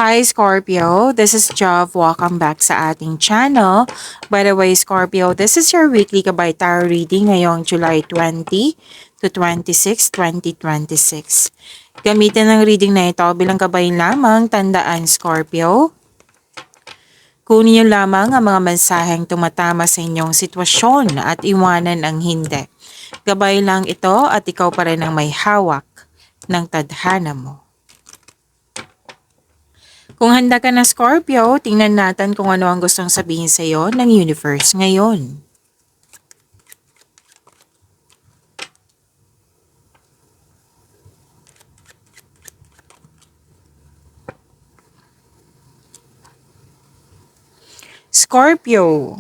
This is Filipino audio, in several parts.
Hi Scorpio, this is Jov. Welcome back sa ating channel. By the way, Scorpio, this is your weekly Gabay Tarot reading ngayong July 20 to 26, 2026. Gamitin ang reading na ito bilang gabay lamang. Tandaan, Scorpio, kunin niyo lamang ang mga mensaheng tumatama sa inyong sitwasyon at iwanan ang hindi. Gabay lang ito at ikaw pa rin ang may hawak ng tadhana mo. Kung handa ka na Scorpio, tingnan natin kung ano ang gustong sabihin sa iyo ng universe ngayon. Scorpio,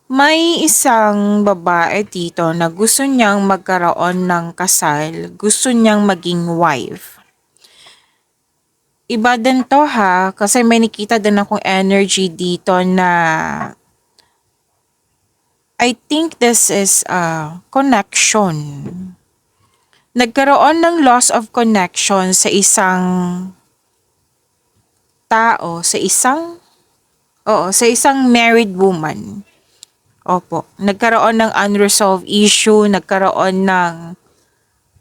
may isang babae dito na gusto niyang magkaroon ng kasal, gusto niyang maging wife. Iba din to ha, kasi may nakita din akong energy dito na I think this is a connection. Nagkaroon ng loss of connection sa isang tao, sa isang married woman. Opo, nagkaroon ng unresolved issue, nagkaroon ng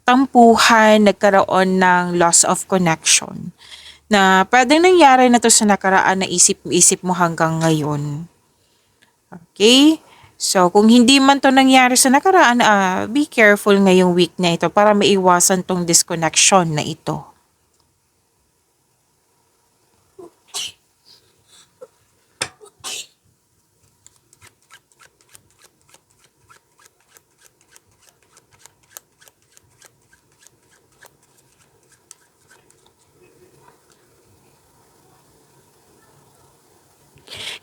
tampuhan, nagkaroon ng loss of connection. Na pwedeng nangyari na to sa nakaraan na isip mo hanggang ngayon. Okay? So, kung hindi man to nangyari sa nakaraan, be careful ngayong week na ito para maiwasan tong disconnection na ito.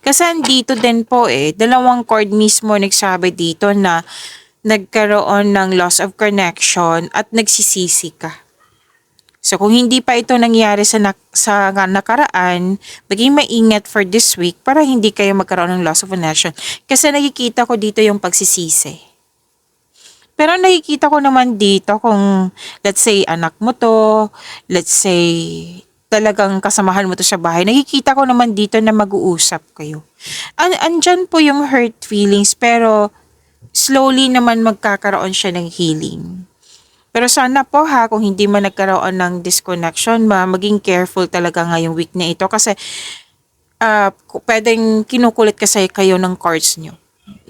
Kasi andito din po dalawang chord mismo nagsabi dito na nagkaroon ng loss of connection at nagsisisi ka. So kung hindi pa ito nangyari sa nakaraan, maging maingat for this week para hindi kayo magkaroon ng loss of connection. Kasi nakikita ko dito yung pagsisisi. Pero nakikita ko naman dito kung let's say anak mo to, let's say talagang kasamahan mo to sa bahay, nakikita ko naman dito na mag-uusap kayo. Andyan po yung hurt feelings pero slowly naman magkakaroon siya ng healing. Pero sana po ha, kung hindi man nagkaroon ng disconnection, maging careful talaga ngayong week na ito kasi pwedeng kinukulit kasi kayo ng cards nyo.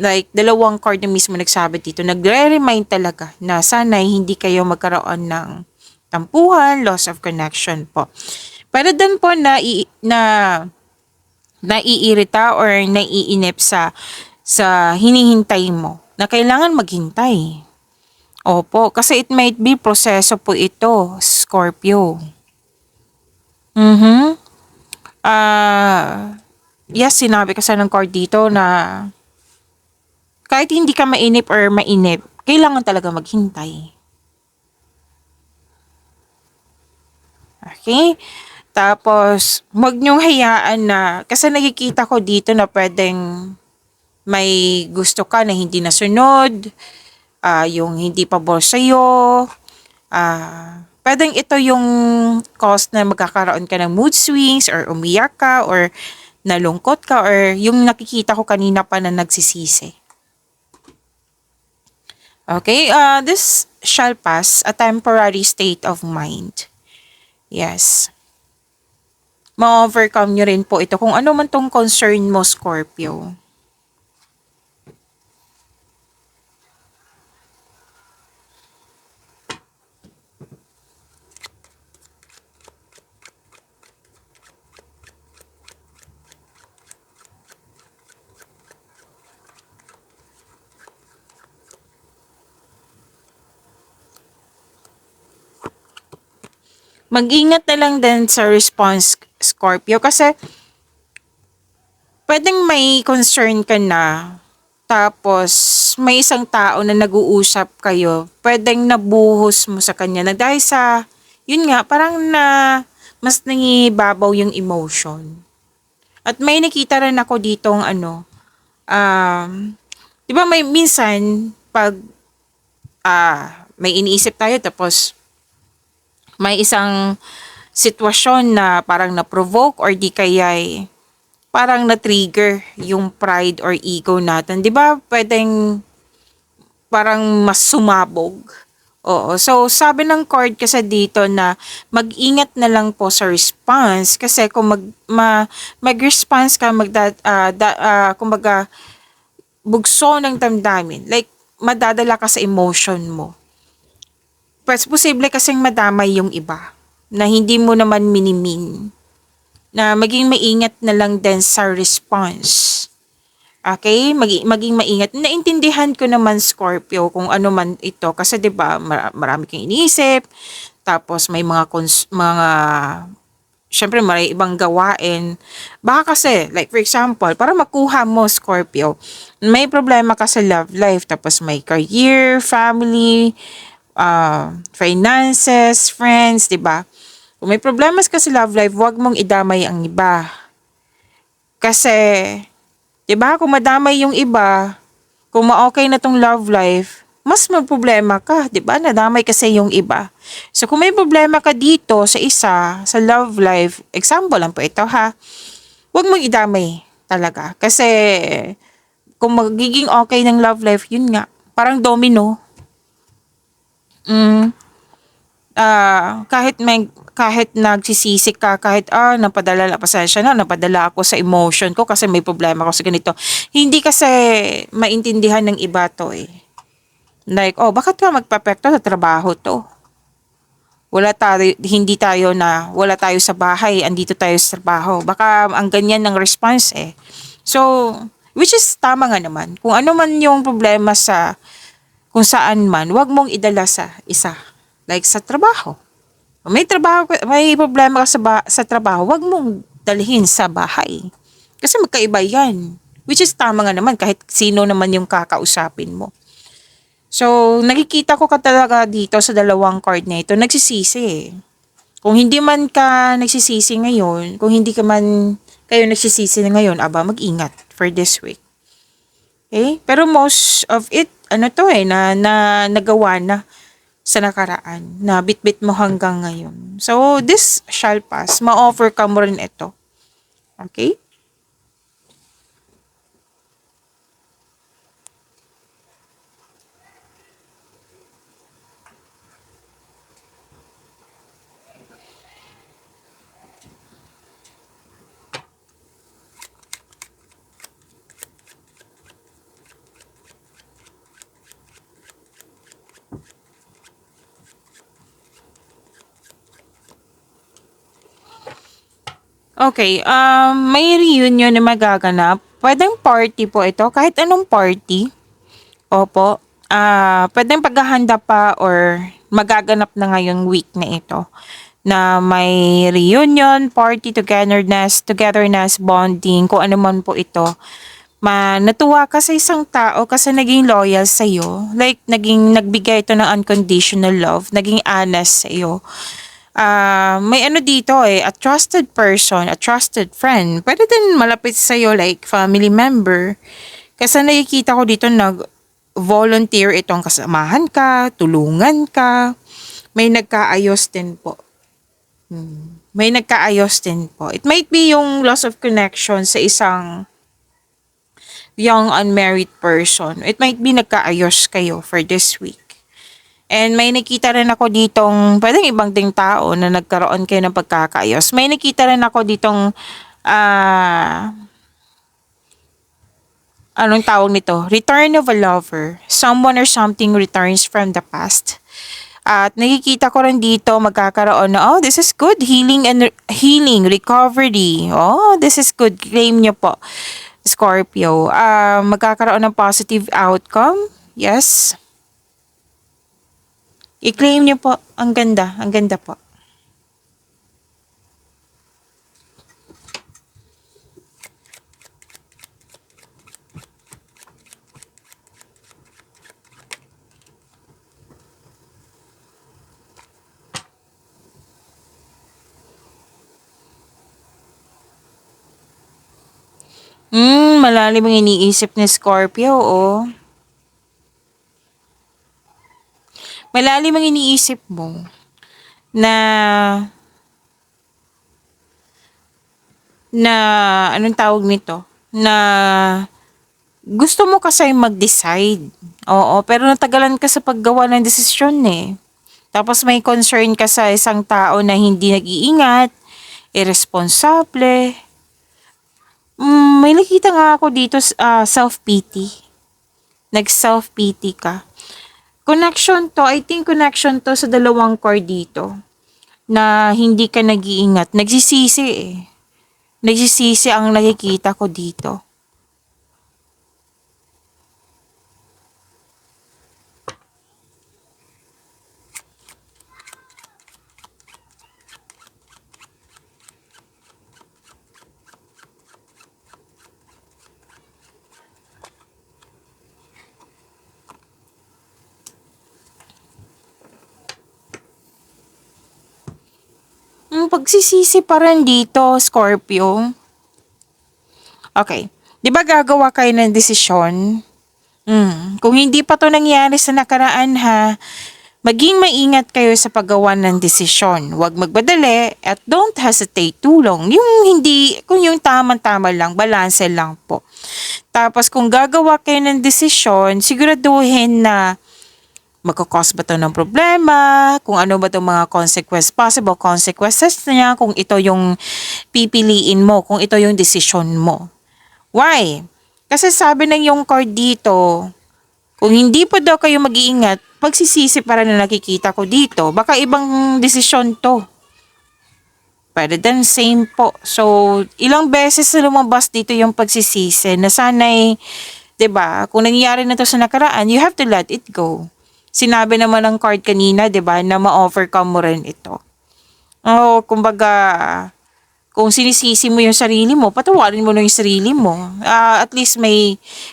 Like, dalawang card na mismo nagsabi dito, nagre-remind talaga na sana hindi kayo magkaroon ng tampuhan, loss of connection po. Pero din po naiirita or naiinip sa hinihintay mo na kailangan maghintay. Opo, kasi it might be proseso po ito, Scorpio. Yes, sinabi kasi ng card dito na kahit hindi ka mainip or mainip, kailangan talaga maghintay. Okay? Tapos, wag niyong hayaan na, kasi nakikita ko dito na pwedeng may gusto ka na hindi nasunod, yung hindi pabor sa'yo, pwedeng ito yung cause na magkakaroon ka ng mood swings or umiyak ka or nalungkot ka or yung nakikita ko kanina pa na nagsisisi. Okay, this shall pass, a temporary state of mind. Yes. Ma-overcome nyo rin po ito kung ano man tong concern mo, Scorpio. Mag-ingat na lang din sa response, Scorpio, kasi pwedeng may concern ka na, tapos may isang tao na nag-uusap kayo, pwedeng nabuhos mo sa kanya na dahil sa, yun nga, parang mas nangibabaw yung emotion. At may nakita rin ako ditong di ba minsan, pag may iniisip tayo tapos May isang sitwasyon na parang na-provoke or di kaya parang na-trigger yung pride or ego natin. 'Di ba? Pwedeng parang mas sumabog. Oo. So, sabi ng card kasi dito na mag-ingat na lang po sa response kasi kung mag-response ka, kumbaga, bugso ng damdamin, like, madadala ka sa emotion mo. Posible kasing madamay yung iba na hindi mo naman minimin na maging maingat na lang din sa response. Okay, maging maingat. Naintindihan ko naman Scorpio kung ano man ito kasi 'di ba marami kang iniisip. Tapos may mga syempre may ibang gawain. Baka kasi like for example, para makuha mo Scorpio, may problema ka sa love life tapos may career, family, finances, friends, 'di ba? Kung may problemas ka sa love life, huwag mong idamay ang iba. Kasi 'di ba? Kung madamay yung iba, kung ma-okay na tong love life, mas magproblema ka, 'di ba? Nadamay kasi yung iba. So kung may problema ka dito sa isa, sa love life, example lang po ito ha. Huwag mong idamay talaga kasi kung magiging okay ng love life, yun nga, parang domino. Mm, kahit nagsisisi ka, kahit pasensya na, napadala ako sa emotion ko kasi may problema ako sa ganito. Hindi kasi maintindihan ng iba to eh. Like, bakit ka magpapekto sa trabaho to? Wala tayo sa bahay, andito tayo sa trabaho. Baka ang ganyan ng response eh. So, which is tama nga naman. Kung ano man yung problema kung saan man, wag mong idala sa isa. Like sa trabaho. May problema ka sa trabaho, wag mong dalhin sa bahay. Kasi magkaiba yan. Which is tama nga naman kahit sino naman yung kakausapin mo. So, nakikita ko ka talaga dito sa dalawang card na ito, nagsisisi eh. Kung hindi man ka nagsisisi ngayon, kung hindi ka man kayo nagsisisi na ngayon, mag-ingat for this week. Okay? Pero most of it, na nagawa na sa nakaraan, na bitbit mo hanggang ngayon. So, this shall pass. Ma-offer ka mo rin ito. Okay? Okay, may reunion na magaganap. Pwedeng party po ito, kahit anong party. Opo. Pwedeng paghahanda pa or magaganap na ngayong week na ito na may reunion, party, togetherness, bonding, kung ano man po ito. Natuwa ka sa isang tao kasi naging loyal sa iyo. Like, nagbigay ito ng unconditional love, naging honest sa iyo. May ano dito a trusted person, a trusted friend. Pwede din malapit sa iyo like family member. Kasi nakikita ko dito volunteer itong kasamahan ka, tulungan ka. May nagkaayos din po. May nagkaayos din po. It might be yung loss of connection sa isang young unmarried person. It might be nagkaayos kayo for this week. And may nakita rin ako ditong, pwedeng ibang ding tao na nagkaroon kayo ng pagkakaayos. May nakita rin ako ditong, anong tawag nito? Return of a lover. Someone or something returns from the past. At nakikita ko rin dito magkakaroon na, this is good. Healing, recovery. This is good. Claim nyo po, Scorpio. Magkakaroon ng positive outcome. Yes. I-claim nyo po. Ang ganda. Ang ganda po. Malalim ang iniisip ni Scorpio, Malalim ang iniisip mo. na na anong tawag nito? Na gusto mo kasi mag-decide. Oo, pero natagalan ka sa paggawa ng desisyon eh. Tapos may concern ka sa isang tao na hindi nag-iingat, irresponsible. May nakita nga ako dito self-pity. Nag-self-pity ka. Connection to, I think connection to sa dalawang core dito na hindi ka nag-iingat. Nagsisisi eh. Nagsisisi ang nakikita ko dito. Pagsisisi pa rin dito, Scorpio. Okay. Di ba gagawa kayo ng desisyon? Kung hindi pa to nangyari sa nakaraan ha, maging maingat kayo sa paggawa ng desisyon. Huwag magbadali at don't hesitate too long. Kung yung tama-tama lang, balanse lang po. Tapos kung gagawa kayo ng desisyon, siguraduhin na magkakos ba ito ng problema, kung ano ba itong mga possible consequences niya, kung ito yung pipiliin mo, kung ito yung desisyon mo. Why? Kasi sabi ng yung card dito, kung hindi pa daw kayo mag-iingat, pagsisisi para na nakikita ko dito, baka ibang desisyon to. Pwede din same po. So, ilang beses na lumabas dito yung pagsisisi na sana'y, 'di ba? Kung nangyari na to sa nakaraan, you have to let it go. Sinabi naman ng card kanina, 'di ba, na ma-overcome mo rin ito. Kumbaga, kung sinisisi mo yung sarili mo, patawarin mo na yung sarili mo. At least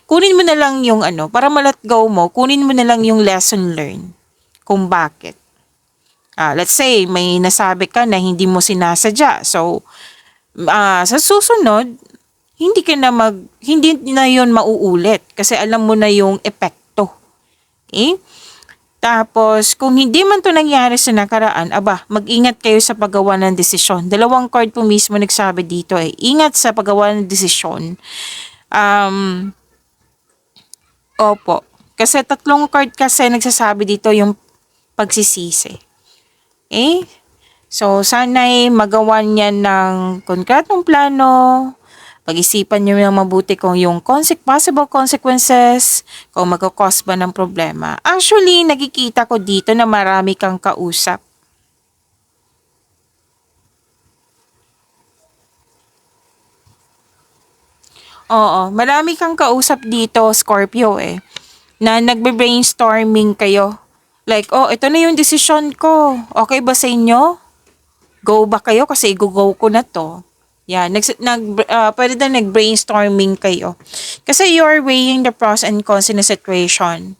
kunin mo na lang yung para ma-let go mo, kunin mo na lang yung lesson learned. Kung bakit. Let's say, may nasabi ka na hindi mo sinasadya. So, sa susunod, hindi na yun mauulit kasi alam mo na yung epekto. Okay? Tapos, kung hindi man to nangyari sa nakaraan, mag-ingat kayo sa paggawa ng desisyon. Dalawang card po mismo nagsabi dito ingat sa paggawa ng desisyon. Opo. Kasi tatlong card kasi nagsasabi dito yung pagsisisi. Okay? So, sana'y magawa niya ng konkretong plano, pag-isipan niyo ng mabuti kung yung possible consequences, kung magkakos ba ng problema. Actually, nakikita ko dito na marami kang kausap. Oo, marami kang kausap dito, Scorpio na nagbe-brainstorming kayo. Like, ito na yung desisyon ko. Okay ba sa inyo? Go ba kayo? Kasi go ko na to. Yan, pwede na nag-brainstorming kayo. Kasi you're weighing the pros and cons in a situation.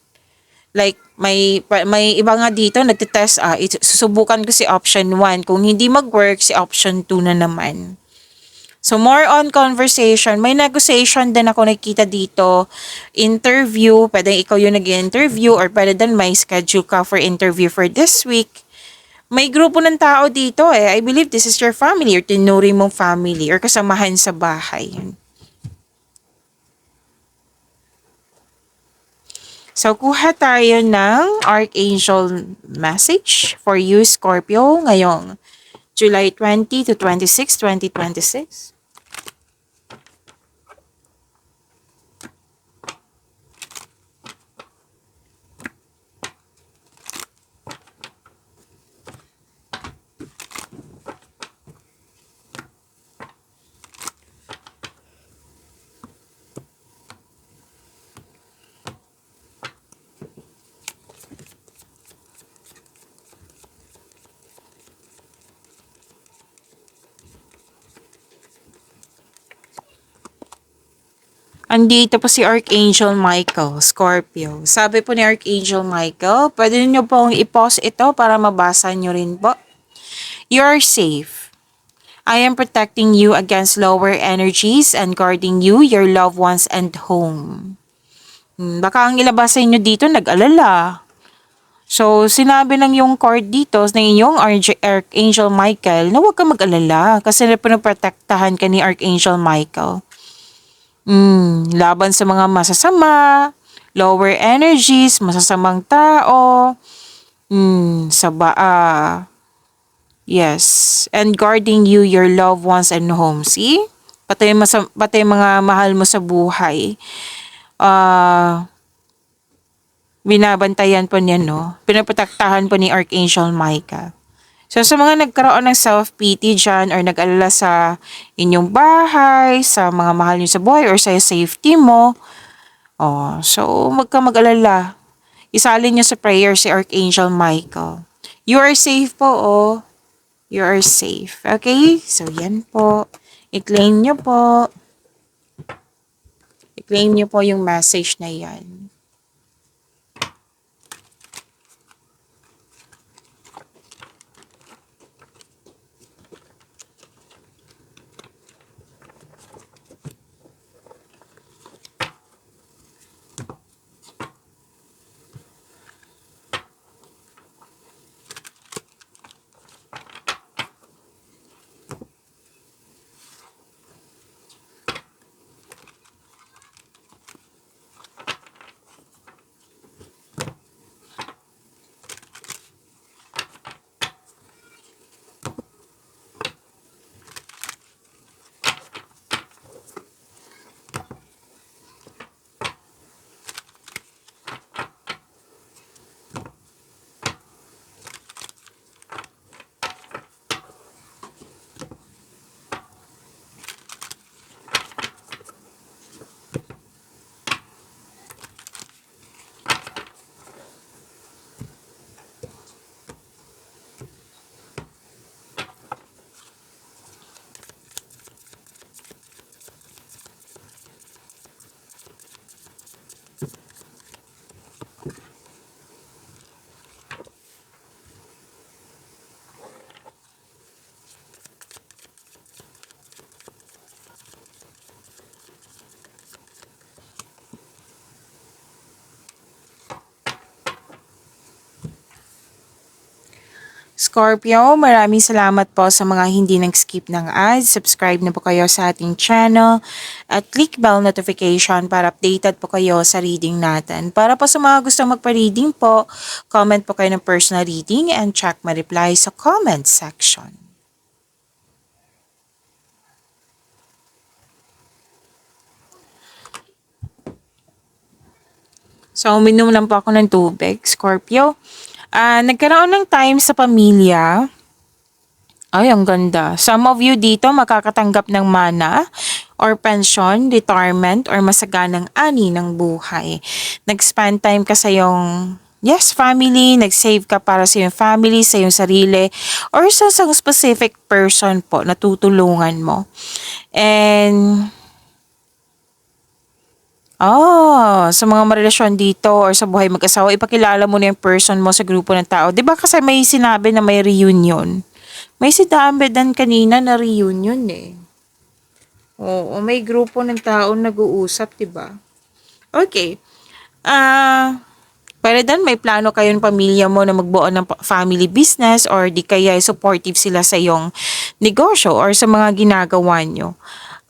Like, may iba nga dito, nagtitest, susubukan ko si option 1. Kung hindi mag-work, si option 2 na naman. So, more on conversation. May negotiation din ako nakikita dito. Interview, pwede ikaw yung nag-interview or pwede din may schedule ka for interview for this week. May grupo ng tao dito I believe this is your family or tinuri mong family or kasamahan sa bahay. So, kuha tayo ng Archangel message for you, Scorpio, ngayong July 20 to 26, 2026. Andito po si Archangel Michael, Scorpio. Sabi po ni Archangel Michael, pwede niyo pong i-pause ito para mabasa niyo rin po. You are safe. I am protecting you against lower energies and guarding you, your loved ones, and home. Baka ang ilabas sa inyo dito, nag-alala. So, sinabi ng yung card dito ng inyong Archangel Michael na huwag ka mag-alala kasi pinoprotektahan ka ni Archangel Michael. Laban sa mga masasama, lower energies, masasamang tao, yes, and guarding you, your loved ones and home. See? Pati mga mahal mo sa buhay. Binabantayan po niya, no? Pinaprotektahan po ni Archangel Michael. So, sa mga nagkaroon ng self-pity dyan or nag-alala sa inyong bahay, sa mga mahal niyo sa buhay or sa safety mo, so wag ka mag-alala. Isalin niyo sa prayer si Archangel Michael. You are safe po, You are safe. Okay? So, yan po. I-claim niyo po. I-claim niyo po yung message na yan. Scorpio, maraming salamat po sa mga hindi nag-skip ng ads. Subscribe na po kayo sa ating channel at click bell notification para updated po kayo sa reading natin. Para po sa mga gusto magpa-reading po, comment po kayo ng personal reading and check my reply sa comment section. So, uminom lang po ako ng tubig, Scorpio. Nagkaroon ng time sa pamilya. Ay, ang ganda. Some of you dito makakatanggap ng mana or pension, retirement, or masaganang ani ng buhay. Nag-spend time ka sa iyong, family. Nag-save ka para sa iyong family, sa iyong sarili, or sa isang specific person po na tutulungan mo. And sa mga marelasyon dito or sa buhay mag-asawa, ipakilala mo na yung person mo sa grupo ng tao. 'Di ba kasi may sinabi na may reunion? May sinabi dan kanina na reunion eh. Oo, may grupo ng tao nag-uusap, 'di ba? Okay. Pero dan may plano kayo ng pamilya mo na magbuo ng family business or di kaya supportive sila sa iyong negosyo or sa mga ginagawa nyo.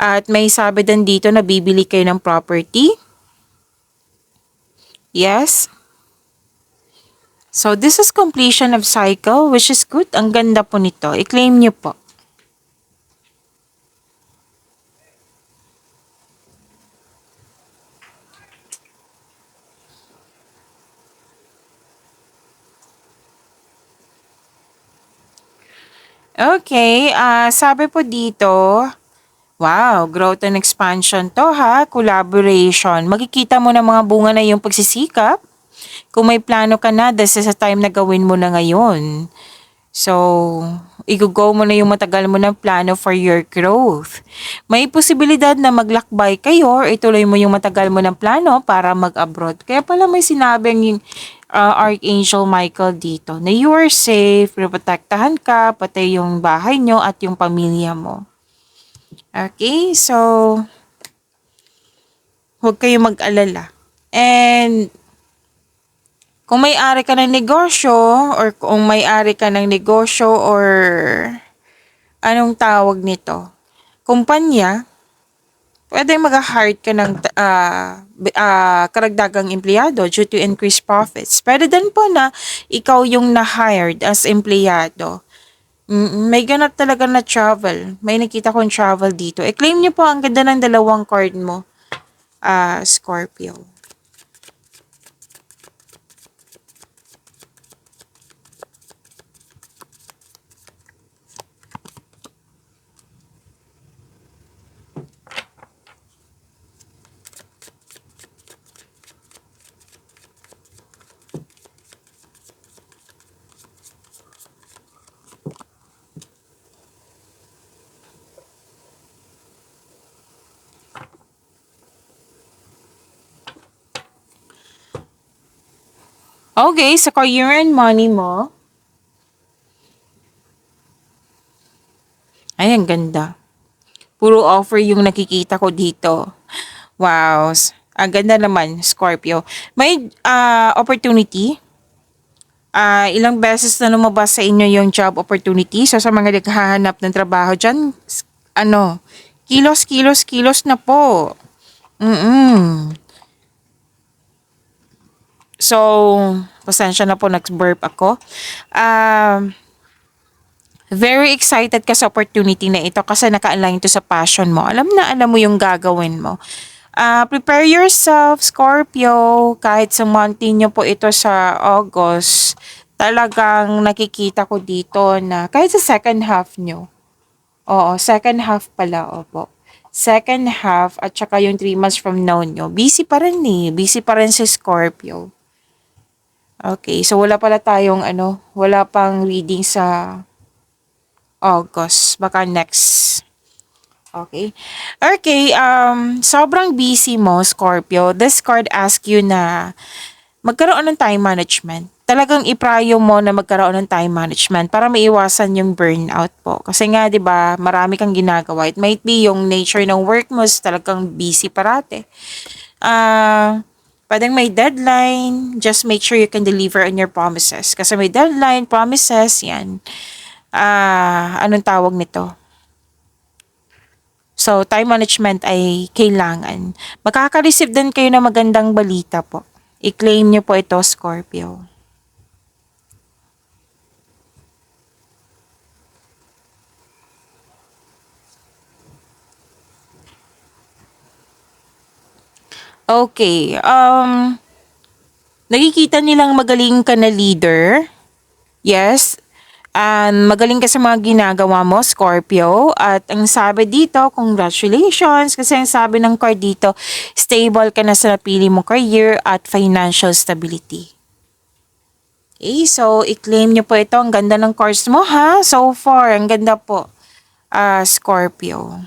At may sabi din dito na bibili kayo ng property. Yes. So, this is completion of cycle, which is good. Ang ganda po nito. I-claim nyo po. Okay, sabi po dito, wow, growth and expansion to ha, collaboration. Makikita mo na mga bunga na yung pagsisikap. Kung may plano ka na, this is a time na gawin mo na ngayon. So, i-go mo na yung matagal mo ng plano for your growth. May posibilidad na maglakbay kayo or ituloy mo yung matagal mo ng plano para mag-abroad. Kaya pala may sinabing yung Archangel Michael dito na you are safe, protektahan ka, pati yung bahay nyo at yung pamilya mo. Okay, so huwag kayong mag-alala. And Kung may-ari ka ng negosyo or kung may-ari ka ng negosyo or anong tawag nito? Kumpanya, pwede mag-hire ka ng karagdagang empleyado due to increased profits. Pwede din po na ikaw yung na-hired as empleyado. May ganap talaga na travel. May nakita kong travel dito. I-claim niyo po ang ganda ng dalawang card mo, Scorpio. Okay, sa career and money mo, ay, ang ganda. Puro offer yung nakikita ko dito. Wow. Ang ganda naman, Scorpio. May opportunity. Ilang beses na lumabas sa inyo yung job opportunity. So, sa mga naghahanap ng trabaho dyan, kilos, kilos, kilos na po. So, pasensya na po, nag-burp ako. Very excited ka sa opportunity na ito kasi naka-align to sa passion mo. Alam mo yung gagawin mo. Prepare yourself, Scorpio. Kahit sa month nyo po ito sa August, talagang nakikita ko dito na kahit sa second half nyo. Oo, second half pala, opo. Second half at saka yung 3 months from now nyo. Busy pa rin eh. Busy pa rin si Scorpio. Okay, so wala pala tayong wala pang reading sa August. Baka next. Okay. Okay, sobrang busy mo, Scorpio. This card asks you na magkaroon ng time management. Talagang iprayo mo na magkaroon ng time management para maiwasan yung burnout po. Kasi nga, di ba, marami kang ginagawa. It might be yung nature ng work mo is talagang busy parate. Pwedeng may deadline. Just make sure you can deliver on your promises. Kasi may deadline, promises, yan. Anong tawag nito? So, time management ay kailangan. Makaka-receive din kayo ng magandang balita po. I-claim nyo po ito, Scorpio. Okay. Nakikita nilang magaling ka na leader. Yes. Magaling ka sa mga ginagawa mo, Scorpio. At ang sabi dito, congratulations. Kasi ang sabi ng card dito, stable ka na sa napili mo career at financial stability. Okay, so i-claim nyo po ito. Ang ganda ng cards mo ha. So far, ang ganda po, Scorpio.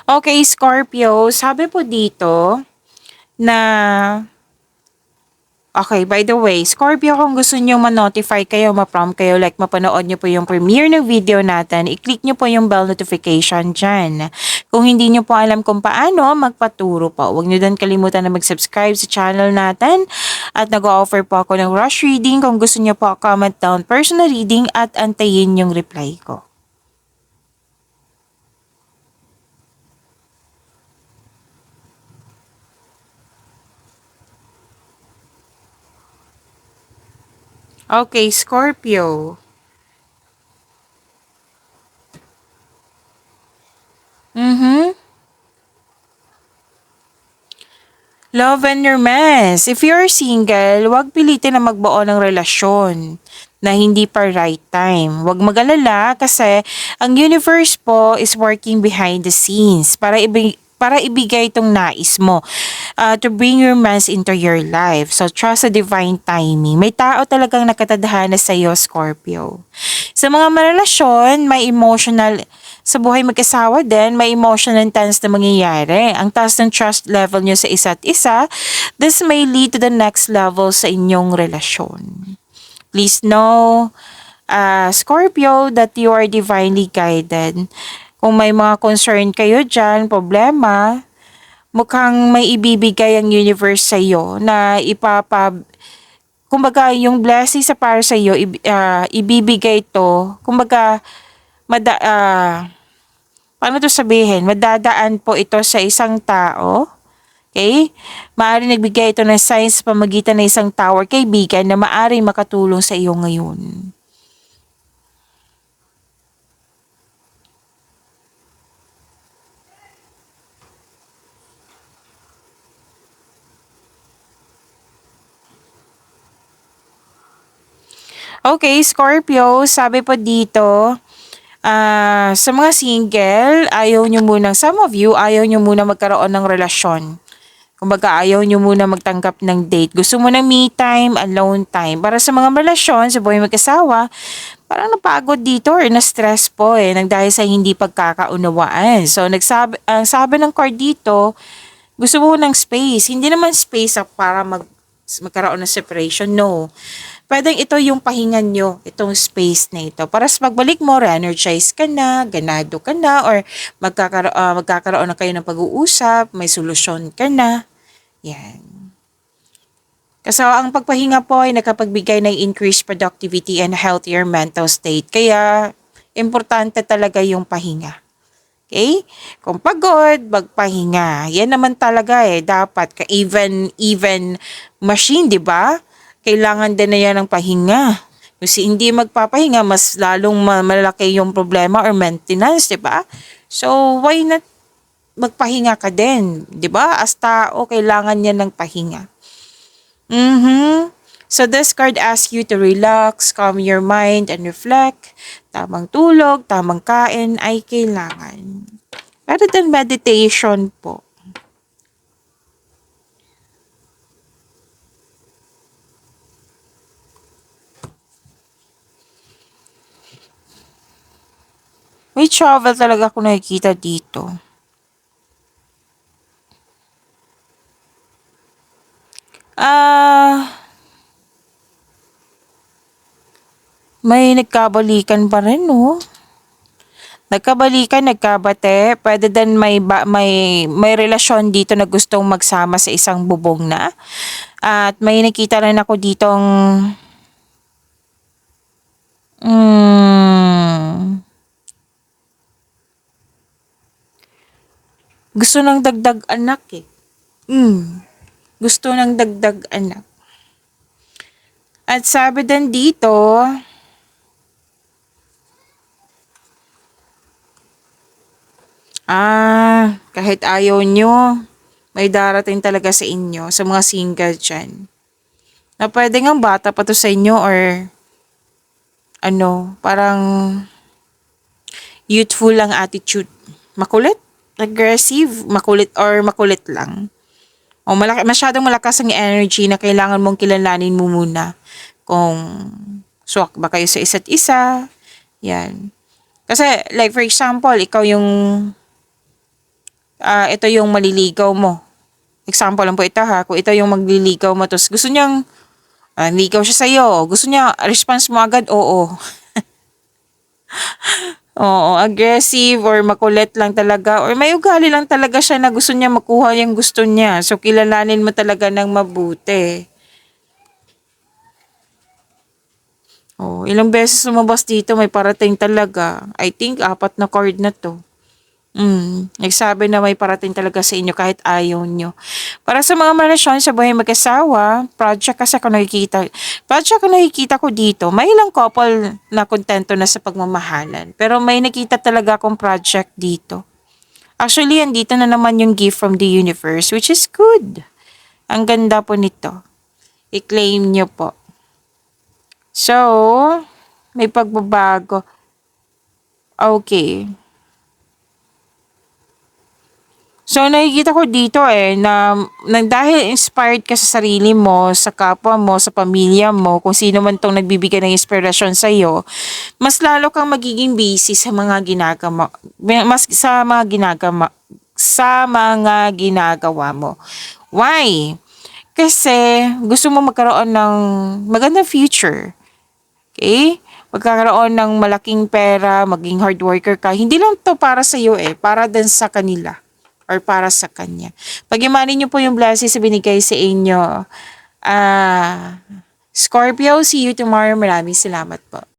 Okay, Scorpio, sabi po dito na okay, by the way, Scorpio, kung gusto nyo ma-notify kayo, ma-prompt kayo, like mapanood nyo po yung premiere ng video natin, i-click nyo po yung bell notification dyan. Kung hindi nyo po alam kung paano, magpaturo po. Huwag nyo din kalimutan na mag-subscribe sa channel natin. At nag-offer po ako ng rush reading. Kung gusto nyo po, comment down personal reading at antayin yung reply ko. Okay, Scorpio. Mm-hmm. Love and romance. If you're single, huwag pilitin na magbuo ng relasyon na hindi pa right time. Huwag magalala kasi ang universe po is working behind the scenes para ibigay itong nais mo to bring romance into your life. So, trust the divine timing. May tao talagang nakatadhana sa iyo, Scorpio. Sa mga marelasyon, may emotional sa buhay mag-asawa din, may emotional intense na mangyayari. Ang taas ng trust level nyo sa isa't isa, this may lead to the next level sa inyong relasyon. Please know, Scorpio, that you are divinely guided. Kung may mga concern kayo dyan, problema, mukhang may ibibigay ang universe sa iyo na kumbaga yung blessing sa para sa iyo, ibibigay to, kumbaga, paano to sabihin? Madadaan po ito sa isang tao. Okay? Maaari nagbigay ito ng signs sa pamagitan ng isang tao or kaibigan na maaari makatulong sa iyo ngayon. Okay, Scorpio, sabi po dito, sa mga single, some of you, ayaw nyo muna magkaroon ng relasyon. Kumbaga, ayaw nyo muna magtanggap ng date. Gusto mo ng me time, alone time. Para sa mga relasyon, sa buhay mag-asawa, parang napagod dito or na-stress po nang dahil sa hindi pagkakaunawaan. So, ang sabi ng card dito, gusto mo ng space. Hindi naman space para magkaroon ng separation. No. Pwedeng ito yung pahingan nyo, itong space na ito. Para sa pagbalik mo, re-energize ka na, ganado ka na, or magkakaroon na kayo ng pag-uusap, may solusyon ka na. Yan. Kasi ang pagpahinga po ay nakapagbigay ng increased productivity and healthier mental state. Kaya, importante talaga yung pahinga. Okay? Kung pagod, magpahinga. Yan naman talaga dapat. Even machine, di ba? Kailangan din na yan ng pahinga. Kasi hindi magpapahinga, mas lalong malaki yung problema or maintenance, di ba? So, why not magpahinga ka din? Di ba? As tao, kailangan niya ng pahinga. So, this card asks you to relax, calm your mind, and reflect. Tamang tulog, tamang kain ay kailangan. Rather than meditation po. May travel talaga ako nakikita dito. May nagkabalikan pa rin, no? Nagkabalikan, nagkabate. Pwede din may relasyon dito na gustong magsama sa isang bubong na. At may nakita rin ako ditong gusto ng dagdag anak Gusto ng dagdag anak. At sabi din dito, kahit ayaw nyo, may darating talaga sa inyo, sa mga single dyan. Na pwede nga bata pa to sa inyo or parang youthful lang attitude. Makulit, aggressive, makulit lang. O masyadong malakas ang energy na kailangan mong kilalanin mo muna kung swak ba kayo sa isa't isa. Yan. Kasi like for example, ikaw yung ito yung maliligaw mo. Example lang po ito ha. Kung ito yung magliligaw mo, tapos gusto niyang ligaw siya sa'yo. Gusto niya, response mo agad, oo. Oo, aggressive or makulit lang talaga. Or may ugali lang talaga siya na gusto niya makuha yung gusto niya. So, kilalanin mo talaga ng mabuti. Oh, ilang beses lumabas dito, may parating talaga. I think 4 na card na to. Nagsabi na may parating talaga sa inyo kahit ayaw nyo. Para sa mga relasyon sa buhay mag-asawa, project ko nakikita ko dito. May ilang couple na kontento na sa pagmamahalan. Pero may nakita talaga akong project dito. Actually, andito na naman yung gift from the universe, which is good. Ang ganda po nito. I-claim nyo po. So, may pagbabago. Okay. So, nakikita ko dito na dahil inspired ka sa sarili mo, sa kapwa mo, sa pamilya mo, kung sino man tong nagbibigay ng inspirasyon sa iyo, mas lalo kang magiging busy sa mga ginagawa, sa mga ginagawa mo. Why? Kasi gusto mo magkaroon ng magandang future. Okay? Magkakaroon ng malaking pera, maging hard worker ka. Hindi lang to para sa iyo para din sa kanila or para sa kanya. Pag-imanin niyo po yung blessings na binigay sa inyo. Scorpio, see you tomorrow. Maraming salamat po.